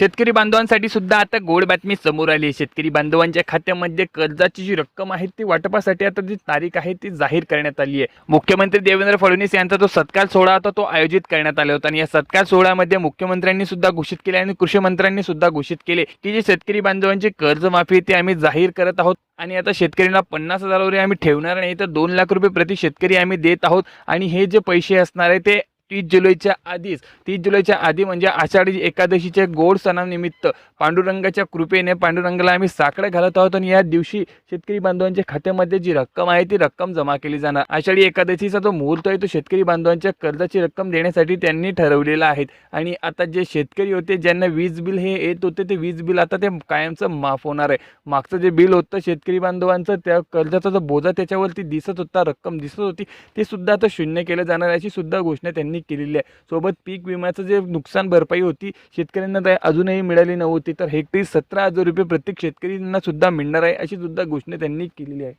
शेतकरी बांधवांसाठी सुद्धा आता गोड बातमी समोर आली आहे। शेतकरी बांधवांच्या खात्यामध्ये कर्जाची जी रक्कम आहे ती वाटपासाठी आता जी तारीख आहे ती जाहीर करण्यात आली आहे। मुख्यमंत्री देवेंद्र फडणवीस यांचा जो सत्कार सोहळा होता तो आयोजित करण्यात आला होता आणि या सत्कार सोहळ्यामध्ये मुख्यमंत्र्यांनी सुद्धा घोषित केले आणि कृषी मंत्र्यांनी सुद्धा घोषित केले की जे शेतकरी बांधवांची कर्जमाफी ती आम्ही जाहीर करत आहोत आणि आता शेतकऱ्यांना 50,000 रुपये आम्ही ठेवणार नाही तर 2 लाख रुपये प्रति शेतकरी आम्ही देत आहोत आणि हे जे पैसे असणार आहे ते 30 जुलैच्या आधी म्हणजे आषाढी एकादशीच्या गोड सणानिमित्त पांडुरंगाच्या कृपेने पांडुरंगाला आम्ही साकडं घालत आहोत आणि या दिवशी शेतकरी बांधवांच्या खात्यामध्ये जी रक्कम आहे ती रक्कम जमा केली जाणार। आषाढी एकादशीचा जो मुहूर्त आहे तो शेतकरी बांधवांच्या कर्जाची रक्कम देण्यासाठी त्यांनी ठरवलेला आहे आणि आता जे शेतकरी होते ज्यांना वीज बिल हे येत होते ते वीज बिल आता ते कायमचं माफ होणार आहे। मागचं जे बिल होतं शेतकरी बांधवांचं त्या कर्जाचा जो बोजा त्याच्यावरती दिसत होता रक्कम दिसत होती ते सुद्धा आता शून्य केलं जाणार याची सुद्धा घोषणा त्यांनी केलेली आहे। सोबत पीक विम्याचं जे नुकसान भरपाई होती शेतकऱ्यांना अजूनही मिळाली नव्हती तर हेक्टरी 17,000 रुपये प्रत्येक शेतकऱ्यांना सुद्धा मिळणार आहे अशी सुद्धा घोषणा त्यांनी केलेली आहे।